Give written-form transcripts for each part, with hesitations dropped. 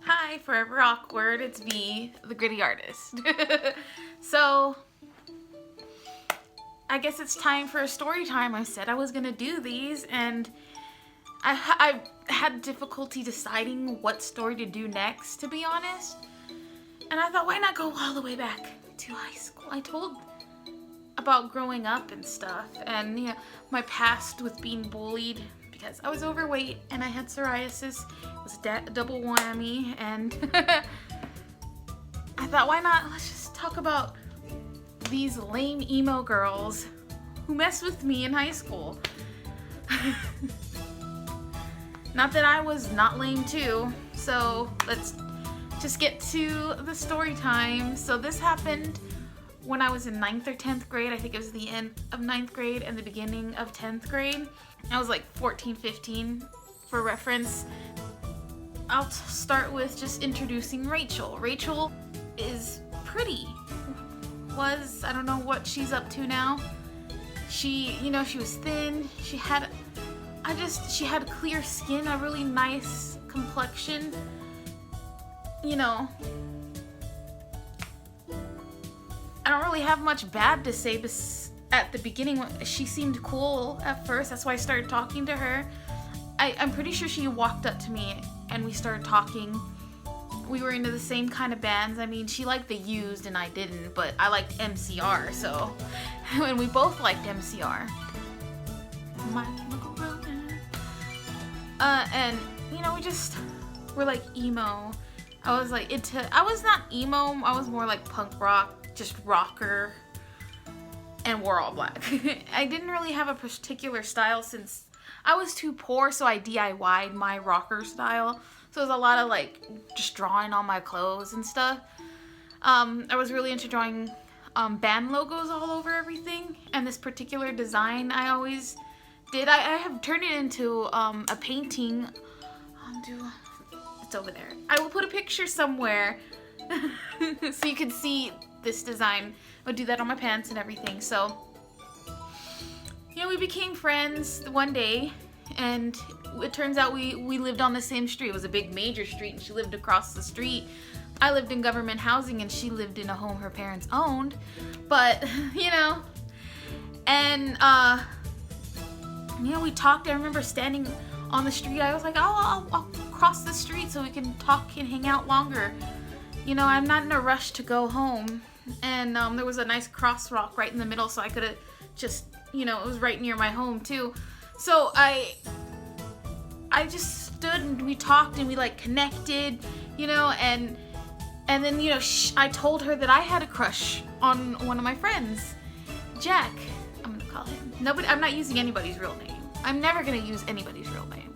Hi, Forever Awkward. It's me, the gritty artist. So, I guess it's time for a story time. I said I was gonna do these, and I had difficulty deciding what story to do next, to be honest. And I thought, why not go all the way back to high school? I told about growing up and stuff, and my past with being bullied because I was overweight and I had psoriasis. It was a double whammy, and I thought, why not? Let's just talk about these lame emo girls who messed with me in high school. Not that I was not lame too. So let's just get to the story time. So this happened when I was in 9th or 10th grade. I think it was the end of 9th grade and the beginning of 10th grade. I was like 14, 15 for reference. I'll start with just introducing Rachel. Rachel is pretty. I don't know what she's up to now. She was thin. She had clear skin, a really nice complexion. I don't really have much bad to say, but at the beginning, she seemed cool at first. That's why I started talking to her. I'm pretty sure she walked up to me and we started talking. We were into the same kind of bands. I mean, she liked The Used and I didn't, but I liked MCR, so. And we both liked MCR. My Chemical Romance. And, we're like emo. I was not emo, I was more like punk rock, just rocker, and wore all black. I didn't really have a particular style since I was too poor, so I DIY'd my rocker style. So it was a lot of just drawing on my clothes and stuff. I was really into drawing band logos all over everything, and this particular design I always did. I have turned it into a painting. It's over there. I will put a picture somewhere so you can see this design. I'll do that on my pants and everything. So, we became friends one day, and it turns out we lived on the same street. It was a big major street, and she lived across the street. I lived in government housing, and she lived in a home her parents owned. But, and, we talked. I remember standing on the street. I was like, I'll cross the street so we can talk and hang out longer. I'm not in a rush to go home. And there was a nice crosswalk right in the middle, so I could have just, it was right near my home too. So I just stood and we talked and we connected, and then, I told her that I had a crush on one of my friends, Jack. I'm gonna call him. I'm not using anybody's real name. I'm never gonna use anybody's real name.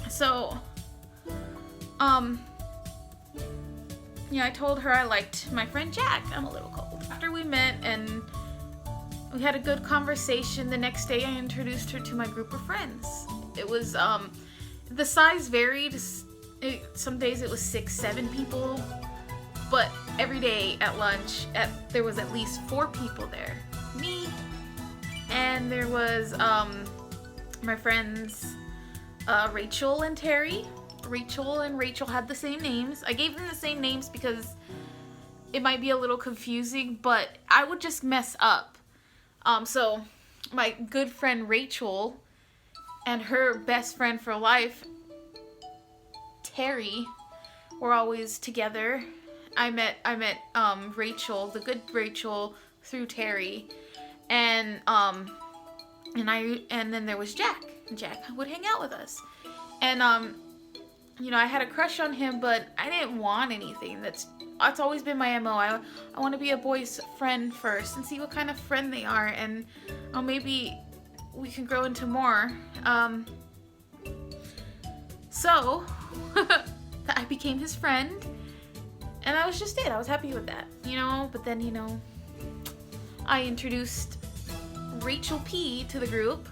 So, I told her I liked my friend Jack. I'm a little cold. After we met and we had a good conversation, the next day I introduced her to my group of friends. It was, the size varied. Some days it was 6, 7 people, but every day at lunch, there was at least 4 people there. Me, and there was, my friends, Rachel and Terry. Rachel and Rachel had the same names. I gave them the same names because it might be a little confusing, but I would just mess up. So my good friend Rachel and her best friend for life, Terry, were always together. I met Rachel, the good Rachel, through Terry, and then there was Jack. Jack would hang out with us, and I had a crush on him, but I didn't want anything. That's always been my MO. I want to be a boy's friend first and see what kind of friend they are, and maybe we can grow into more. So I became his friend, and that was just it. I was happy with that, But then, I introduced Rachel P to the group.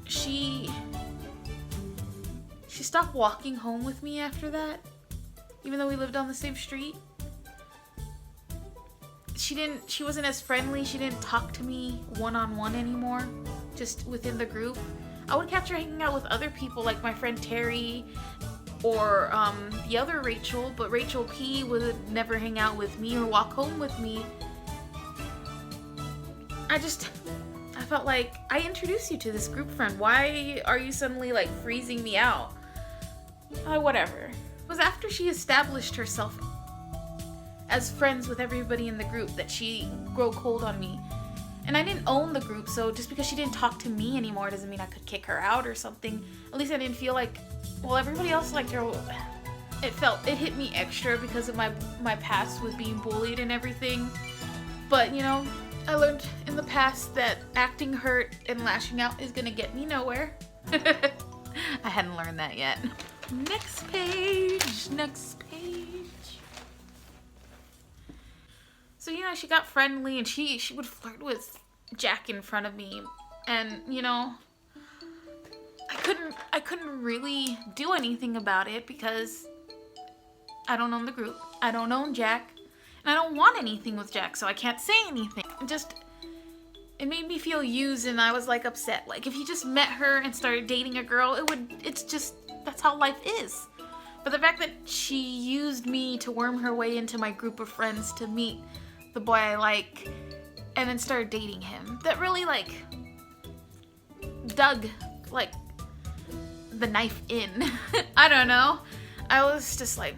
She stopped walking home with me after that, even though we lived on the same street. She wasn't as friendly. She didn't talk to me one-on-one anymore. just within the group. I would catch her hanging out with other people, like my friend Terry or the other Rachel, but Rachel P would never hang out with me or walk home with me. I felt like I introduced you to this group friend. Why are you suddenly like freezing me out? Whatever. It was after she established herself as friends with everybody in the group that she grew cold on me. And I didn't own the group, so just because she didn't talk to me anymore doesn't mean I could kick her out or something. At least I didn't feel like, well, everybody else liked her. It hit me extra because of my past with being bullied and everything. But, you know, I learned in the past that acting hurt and lashing out is gonna get me nowhere. I hadn't learned that yet. Next page. So, you know, she got friendly and she would flirt with Jack in front of me. And, you know, I couldn't really do anything about it because I don't own the group. I don't own Jack. And I don't want anything with Jack, so I can't say anything. It made me feel used and I was like upset. Like if he just met her and started dating a girl, that's how life is. But the fact that she used me to worm her way into my group of friends to meet the boy I like and then started dating him, that really like dug like the knife in. I don't know. I was just like,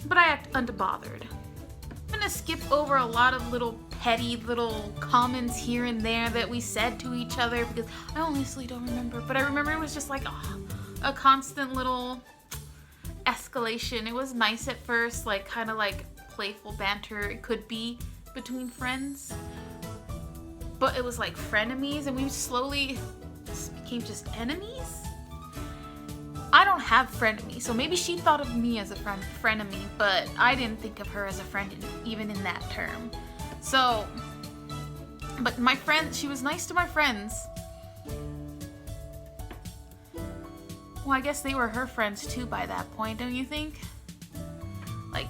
but I act unbothered. I'm gonna skip over a lot of little petty little comments here and there that we said to each other because I honestly don't remember, but I remember it was just like a constant little escalation. It was nice at first, like kind of like playful banter it could be between friends, but it was like frenemies and we slowly became just enemies. I don't have frenemies, so maybe she thought of me as a frenemy, but I didn't think of her as a friend even in that term. So, but my friend, she was nice to my friends. Well, I guess they were her friends too by that point, don't you think? Like,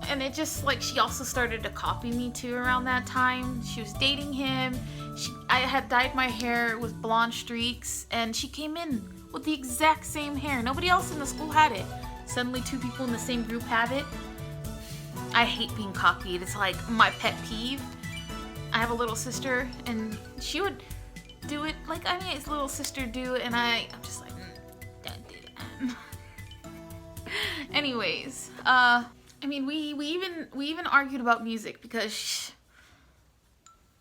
and it just, like, she also started to copy me too around that time. She was dating him. I had dyed my hair with blonde streaks, and she came in with the exact same hair. Nobody else in the school had it. Suddenly 2 people in the same group have it. I hate being copied. It's like my pet peeve. I have a little sister and she would do it like I made his little sister do, and I'm just like, don't do that. Anyways, I mean, we even argued about music because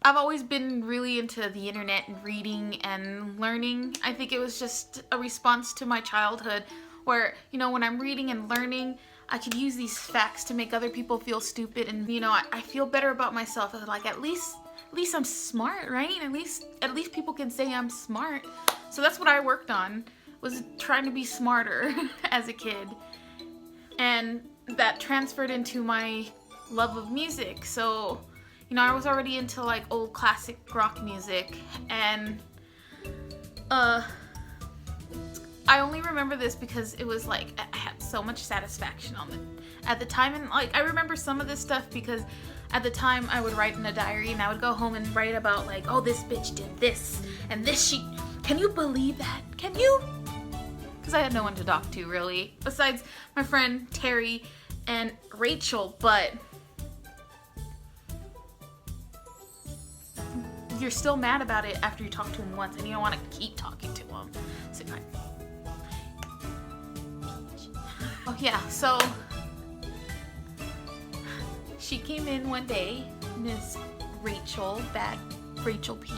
I've always been really into the internet and reading and learning. I think it was just a response to my childhood where, you know, when I'm reading and learning, I could use these facts to make other people feel stupid, and, you know, I feel better about myself. Like, at least I'm smart, right? At least people can say I'm smart. So that's what I worked on, was trying to be smarter as a kid. And that transferred into my love of music. So, you know, I was already into like old classic rock music, and I only remember this because it was like I had so much satisfaction on it at the time, and like I remember some of this stuff because at the time I would write in a diary and I would go home and write about like, oh, this bitch did this and this can you believe that? Can you? Because I had no one to talk to really besides my friend Terry and Rachel, but you're still mad about it after you talk to him once and you don't want to keep talking to him. So oh yeah, so she came in one day, Miss Rachel, bad Rachel P.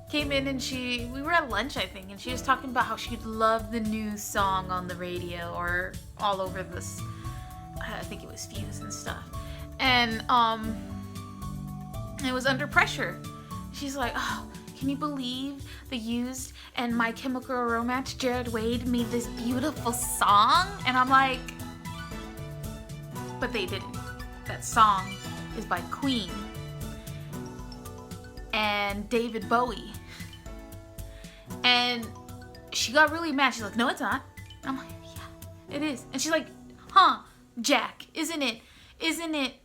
came in and we were at lunch, I think, and she was talking about how she'd love the new song on the radio or all over this, I think it was Fuse and stuff. And it was Under Pressure. She's like, oh, can you believe The Used and My Chemical Romance, Jared Wade made this beautiful song? And I'm like, but they didn't. That song is by Queen and David Bowie. And she got really mad. She's like, no, it's not. And I'm like, yeah, it is. And she's like, huh, Jack, isn't it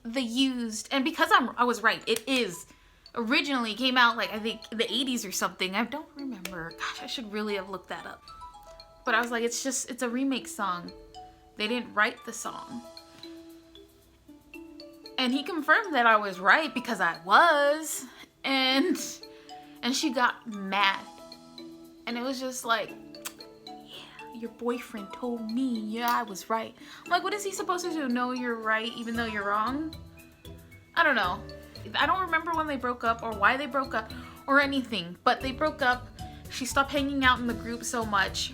The Used? And because I was right, it is originally came out like I think in the 80s or something. I don't remember. Gosh, I should really have looked that up. But I was like, it's a remake song. They didn't write the song. And he confirmed that I was right because I was. And she got mad. And it was just like, yeah, your boyfriend told me, yeah, I was right. I'm like, what is he supposed to do? Know you're right even though you're wrong? I don't know. I don't remember when they broke up or why they broke up or anything. But they broke up. She stopped hanging out in the group so much.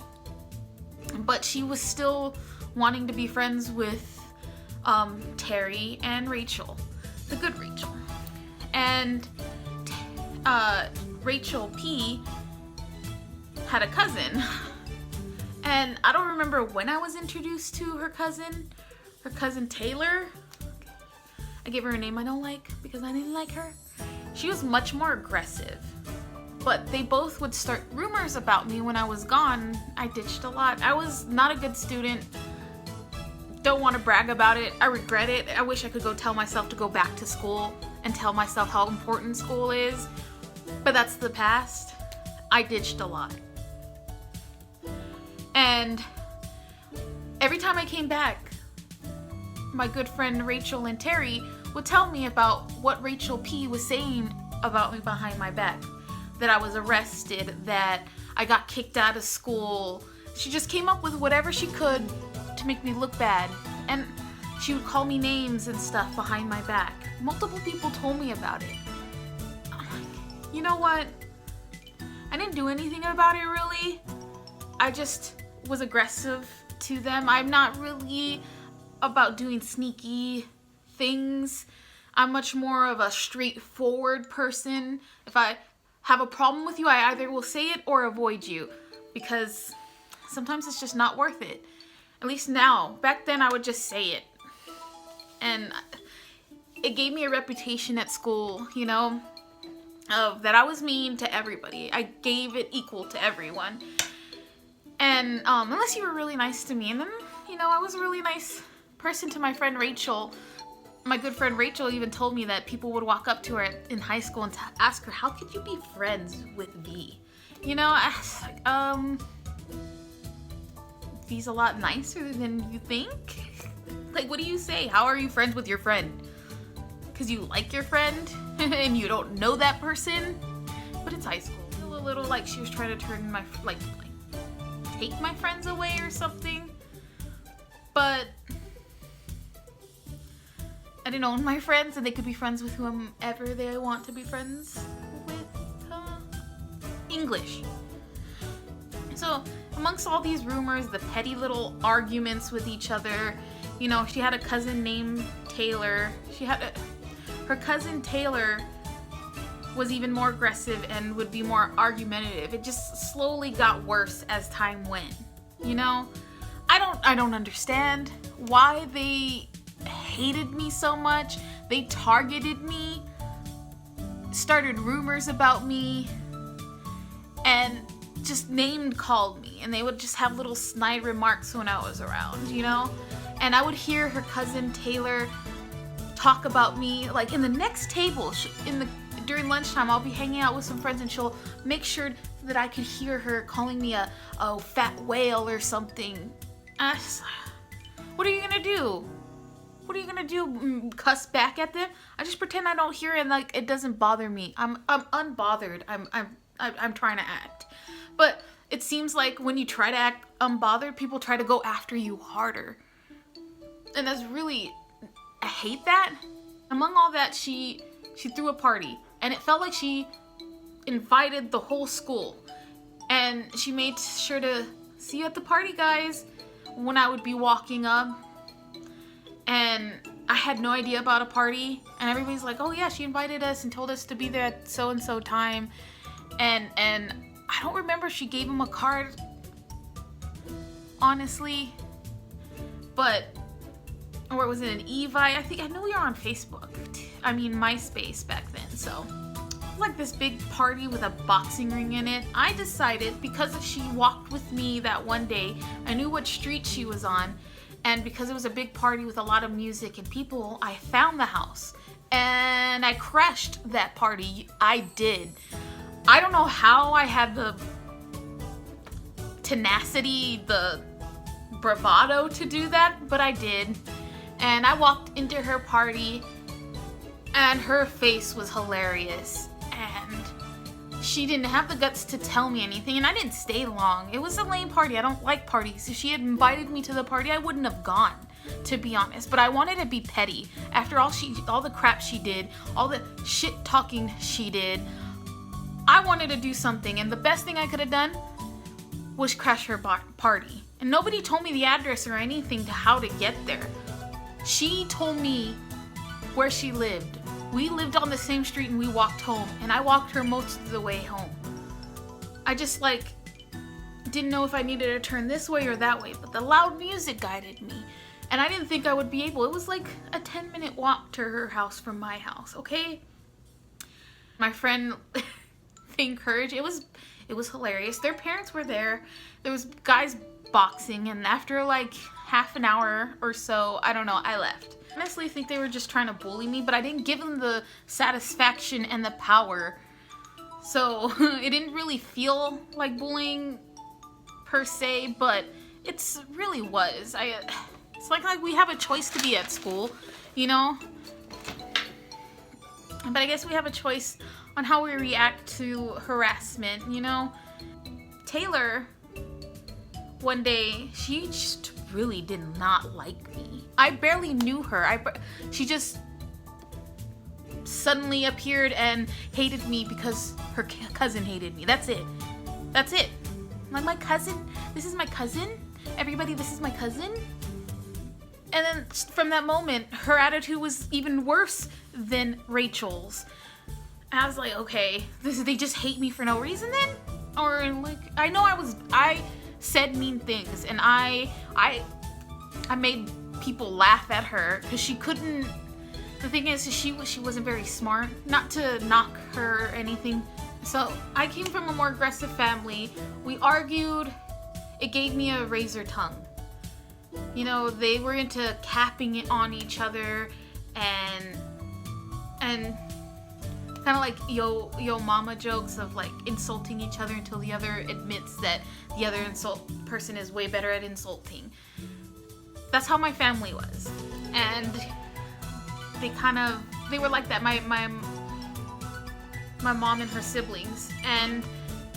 But she was still wanting to be friends with Terry and Rachel, the good Rachel. And Rachel P had a cousin. And I don't remember when I was introduced to her cousin Taylor. I gave her a name I don't like because I didn't like her. She was much more aggressive. But they both would start rumors about me when I was gone. I ditched a lot. I was not a good student. Don't want to brag about it. I regret it. I wish I could go tell myself to go back to school and tell myself how important school is. But that's the past. I ditched a lot. And every time I came back, my good friend Rachel and Terry would tell me about what Rachel P was saying about me behind my back. That I was arrested, that I got kicked out of school. She just came up with whatever she could to make me look bad. And she would call me names and stuff behind my back. Multiple people told me about it. I'm like, you know what? I didn't do anything about it really. I just was aggressive to them. I'm not really about doing sneaky things. I'm much more of a straightforward person. If I have a problem with you, I either will say it or avoid you because sometimes it's just not worth it. At least now. Back then I would just say it. And it gave me a reputation at school, you know, of that I was mean to everybody. I gave it equal to everyone. And unless you were really nice to me. And then, you know, I was a really nice person to my friend Rachel. My good friend Rachel even told me that people would walk up to her in high school and ask her, how could you be friends with V? You know, I was like, V's a lot nicer than you think? Like, what do you say? How are you friends with your friend? Because you like your friend and you don't know that person? But it's high school. I feel a little like she was trying to turn my, like take my friends away or something. But I didn't own my friends, and they could be friends with whomever they want to be friends with. English. So, amongst all these rumors, the petty little arguments with each other, you know, she had a cousin named Taylor. Her cousin Taylor was even more aggressive and would be more argumentative. It just slowly got worse as time went. You know, I don't understand why they hated me so much. They targeted me, started rumors about me, and just named called me. And they would just have little snide remarks when I was around, you know? And I would hear her cousin Taylor talk about me, like in the next table, during lunchtime, I'll be hanging out with some friends and she'll make sure that I could hear her calling me a fat whale or something. What are you gonna do? What are you gonna do? Cuss back at them? I just pretend I don't hear it and like it doesn't bother me. I'm unbothered. I'm trying to act. But it seems like when you try to act unbothered, people try to go after you harder. And that's really, I hate that. Among all that, she threw a party. And it felt like she invited the whole school. And she made sure to see you at the party, guys, when I would be walking up. And I had no idea about a party. And everybody's like, oh yeah, she invited us and told us to be there at so-and-so time. And I don't remember if she gave him a card, honestly. But, or was it an Evite? I know you're on Facebook. I mean, MySpace back then, so. Like this big party with a boxing ring in it. I decided, because she walked with me that one day, I knew what street she was on, and because it was a big party with a lot of music and people, I found the house. And and I crashed that party. I did. I don't know how I had the tenacity, the bravado to do that, but I did. And I walked into her party, and her face was hilarious, and she didn't have the guts to tell me anything, and I didn't stay long. It was a lame party. I don't like parties. If she had invited me to the party, I wouldn't have gone, to be honest. But I wanted to be petty. After all the crap she did, all the shit talking she did, I wanted to do something, and the best thing I could have done was crash her party. And nobody told me the address or anything to how to get there. She told me where she lived. We lived on the same street and we walked home, and I walked her most of the way home. I just didn't know if I needed to turn this way or that way, but the loud music guided me, and I didn't think I would be able. It was like a 10-minute walk to her house from my house, okay? My friend, they encouraged, it was hilarious. Their parents were there. There was guys boxing, and after half an hour or so, I don't know, I left. I honestly think they were just trying to bully me, but I didn't give them the satisfaction and the power. So it didn't really feel like bullying per se, but it's really was. It's like we have a choice to be at school, you know? But I guess we have a choice on how we react to harassment, you know? Taylor, one day, she just really did not like me. I barely knew her. She just suddenly appeared and hated me because her cousin hated me. That's it. That's it. Like, my cousin? This is my cousin? Everybody, this is my cousin? And then from that moment, her attitude was even worse than Rachel's. I was like, okay, they just hate me for no reason then? Or I know I said mean things, and I made people laugh at her because she couldn't. The thing is, she wasn't very smart. Not to knock her or anything. So I came from a more aggressive family. We argued. It gave me a razor tongue. You know, they were into capping it on each other and kind of like yo mama jokes of insulting each other until the other admits that the other person is way better at insulting. That's how my family was, and they were like that. My mom and her siblings, and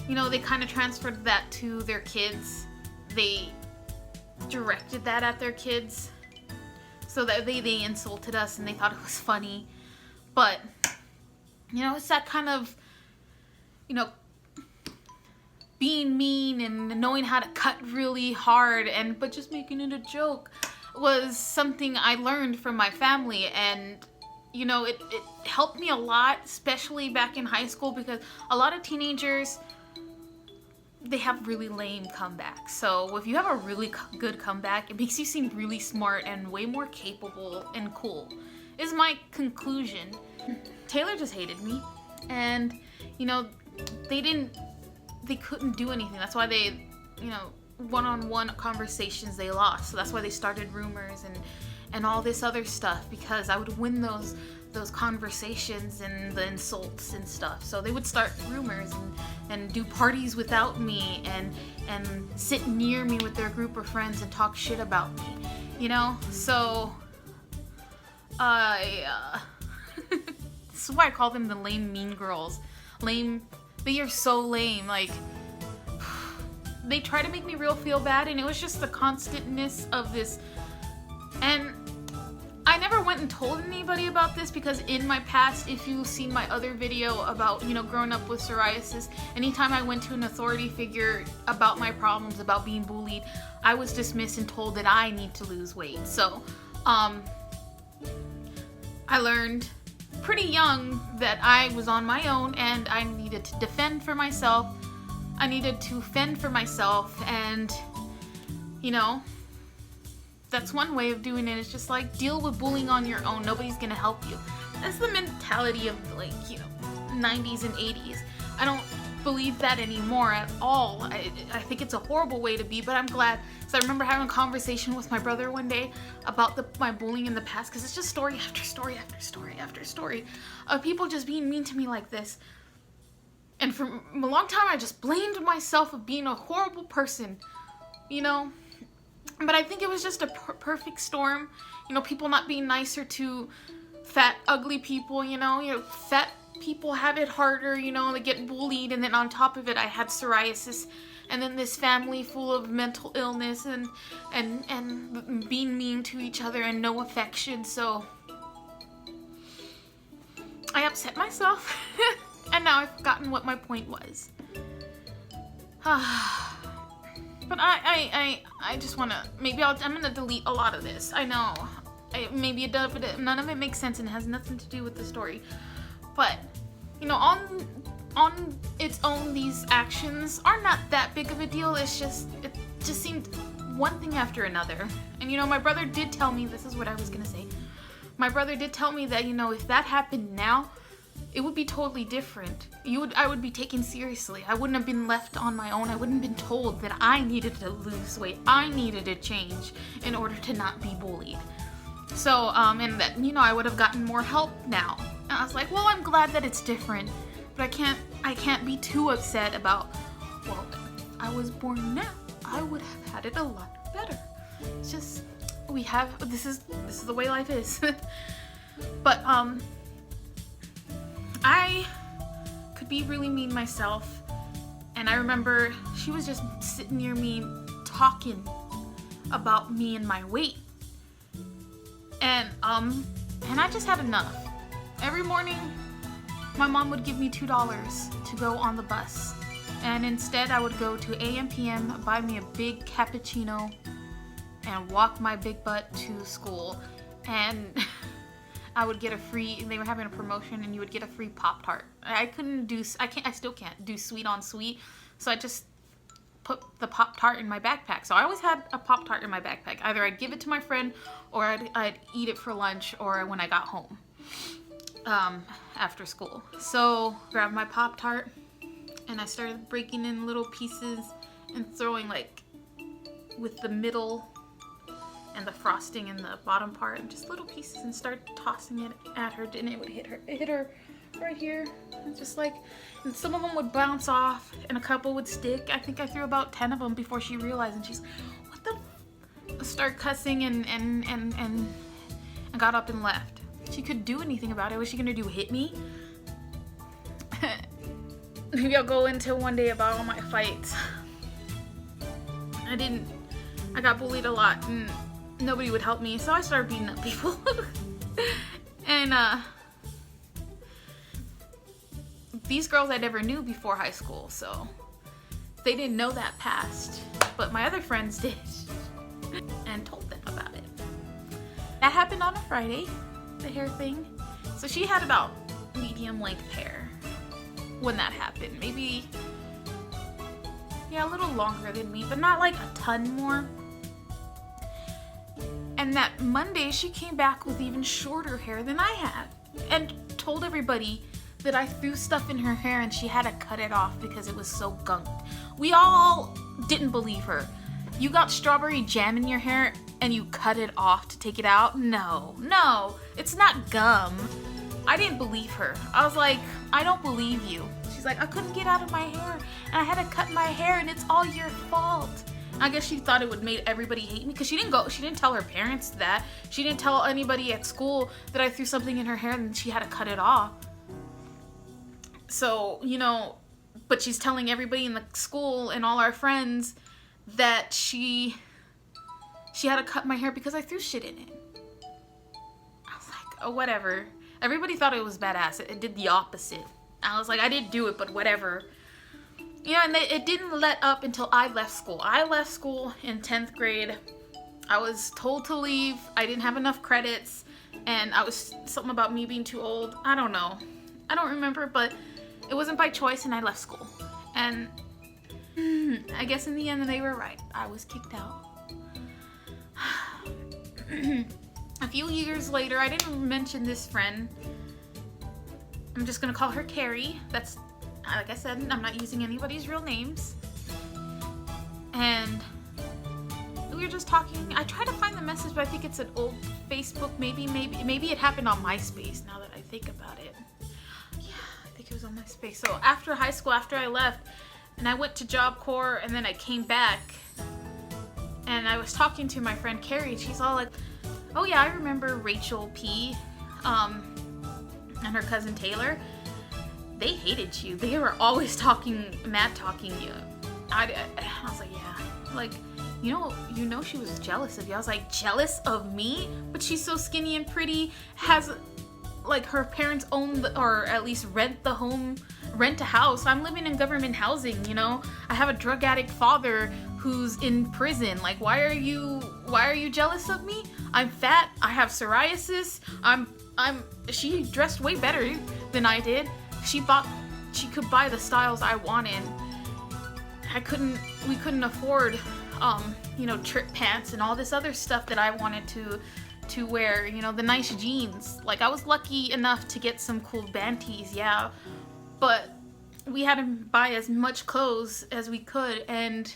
you know, they kind of transferred that to their kids. They directed that at their kids, so that they insulted us and they thought it was funny. But you know, it's that kind of, you know, being mean and knowing how to cut really hard but just making it a joke was something I learned from my family. And you know, it helped me a lot, especially back in high school, because a lot of teenagers, they have really lame comebacks. So if you have a really good comeback, it makes you seem really smart and way more capable and cool, is my conclusion. Taylor just hated me, and you know, they couldn't do anything. That's why they, you know, one-on-one conversations they lost. So that's why they started rumors and all this other stuff, because I would win those conversations and the insults and stuff. So they would start rumors and do parties without me and sit near me with their group of friends and talk shit about me, you know? So this is why I call them the lame mean girls. Lame, they are so lame. They try to make me real feel bad, and it was just the constantness of this. And I never went and told anybody about this, because in my past, if you've seen my other video about, you know, growing up with psoriasis, anytime I went to an authority figure about my problems, about being bullied, I was dismissed and told that I need to lose weight. So, I learned pretty young that I was on my own and I needed to defend for myself. I needed to fend for myself, and, you know, that's one way of doing it. It's just deal with bullying on your own. Nobody's gonna help you. That's the mentality of 90s and 80s. I don't believe that anymore at all. I think it's a horrible way to be, but I'm glad. So I remember having a conversation with my brother one day about my bullying in the past, because it's just story after story after story after story of people just being mean to me like this. And for a long time, I just blamed myself of being a horrible person, you know? But I think it was just a perfect storm. You know, people not being nicer to fat, ugly people, you know, fat people have it harder, you know, they get bullied, and then on top of it, I had psoriasis, and then this family full of mental illness and being mean to each other and no affection, so I upset myself, and now I've forgotten what my point was. But I just want to, maybe I'm going to delete a lot of this. I know. Maybe it does, but none of it makes sense and has nothing to do with the story. But, you know, on its own, these actions are not that big of a deal. It just seemed one thing after another. And, you know, my brother did tell me, this is what I was going to say. My brother did tell me that, you know, if that happened now, it would be totally different. I would be taken seriously. I wouldn't have been left on my own. I wouldn't have been told that I needed to lose weight. I needed to change in order to not be bullied. So, and that, you know, I would have gotten more help now. And I was like, well, I'm glad that it's different, but I can't be too upset about, well, if I was born now, I would have had it a lot better. It's just, this is the way life is. But, I could be really mean myself, and I remember she was just sitting near me talking about me and my weight, and I just had enough. Every morning my mom would give me $2 to go on the bus, and instead I would go to AM/PM, buy me a big cappuccino, and walk my big butt to school, and I would get they were having a promotion, and you would get a free Pop-Tart. I still can't do sweet on sweet, so I just put the Pop-Tart in my backpack. So I always had a Pop-Tart in my backpack. Either I'd give it to my friend, or I'd eat it for lunch, or when I got home, after school. So grabbed my Pop-Tart, and I started breaking in little pieces and throwing, like, with the middle and the frosting in the bottom part, and just little pieces, and start tossing it at her, and it would hit her. It hit her right here, and just like, and some of them would bounce off, and a couple would stick. I think I threw about 10 of them before she realized, and she's, what the? Start cussing and got up and left. She couldn't do anything about it. What was she gonna do? Hit me? Maybe I'll go into one day about all my fights. I got bullied a lot, and nobody would help me, so I started beating up people. And these girls I never knew before high school, so they didn't know that past, but my other friends did, and told them about it. That happened on a Friday, the hair thing. So she had about medium length hair when that happened. Maybe, yeah, a little longer than me, but not like a ton more. And that Monday, she came back with even shorter hair than I had, and told everybody that I threw stuff in her hair and she had to cut it off because it was so gunked. We all didn't believe her. You got strawberry jam in your hair and you cut it off to take it out? No, it's not gum. I didn't believe her. I was like, I don't believe you. She's like, I couldn't get out of my hair, and I had to cut my hair, and it's all your fault. I guess she thought it would make everybody hate me, because she didn't tell her parents that. She didn't tell anybody at school that I threw something in her hair and she had to cut it off. So, you know, but she's telling everybody in the school and all our friends that she had to cut my hair because I threw shit in it. I was like, oh, whatever. Everybody thought it was badass. It did the opposite. I was like, I didn't do it, but whatever. Yeah, and it didn't let up until I left school. I left school in 10th grade. I was told to leave. I didn't have enough credits, and I was something about me being too old. I don't know. I don't remember, but it wasn't by choice, and I left school. And I guess in the end they were right. I was kicked out. A few years later, I didn't mention this friend. I'm just gonna call her Carrie. That's like I said, I'm not using anybody's real names. And we were just talking. I tried to find the message, but I think it's an old Facebook. Maybe it happened on MySpace, now that I think about it. Yeah, I think it was on MySpace. So after high school, after I left, and I went to Job Corps, and then I came back, and I was talking to my friend Carrie, and she's all like, oh yeah, I remember Rachel P. And her cousin Taylor. They hated you. They were always mad talking you. I was like, yeah. Like, you know she was jealous of you. I was like, jealous of me? But she's so skinny and pretty, has, like, her parents own, or at least rent a house. I'm living in government housing, you know? I have a drug addict father who's in prison. Like, why are you jealous of me? I'm fat. I have psoriasis. She dressed way better than I did. She could buy the styles I wanted. We couldn't afford, trip pants and all this other stuff that I wanted to wear, the nice jeans. Like, I was lucky enough to get some cool Banties, yeah, but we had to buy as much clothes as we could, and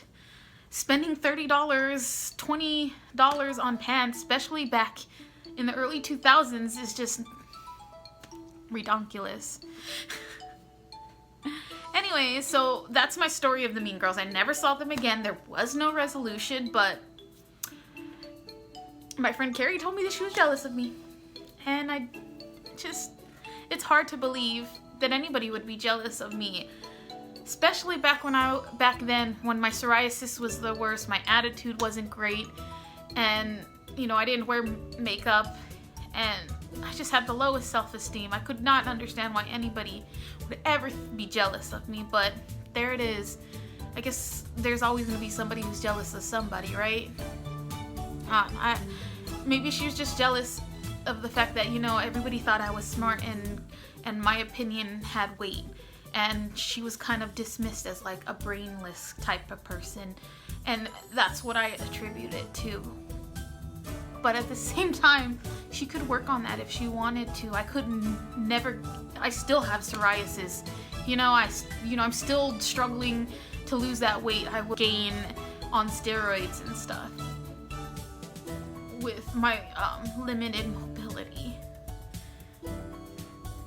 spending $30, $20 on pants, especially back in the early 2000s, is just redonkulous. Anyway, so that's my story of the Mean Girls. I never saw them again. There was no resolution, but my friend Carrie told me that she was jealous of me. And it's hard to believe that anybody would be jealous of me. Especially back then when my psoriasis was the worst, my attitude wasn't great, and I didn't wear makeup, and I just had the lowest self-esteem. I could not understand why anybody would ever be jealous of me, but there it is. I guess there's always gonna be somebody who's jealous of somebody, right? Maybe she was just jealous of the fact that, everybody thought I was smart and my opinion had weight. And she was kind of dismissed as like a brainless type of person. And that's what I attribute it to. But at the same time, she could work on that if she wanted to. I still have psoriasis. I'm still struggling to lose that weight I would gain on steroids and stuff with my limited mobility.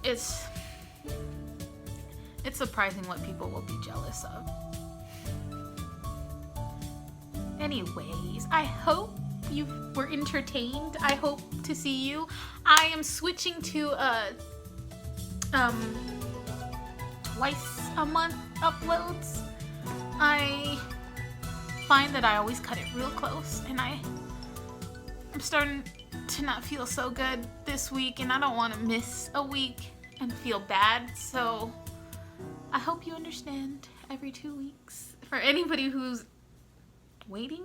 It's surprising what people will be jealous of. Anyways, I hope you were entertained. I hope to see you. I am switching to twice a month uploads. I find that I always cut it real close, and I'm starting to not feel so good this week, and I don't want to miss a week and feel bad, so I hope you understand every 2 weeks. For anybody who's waiting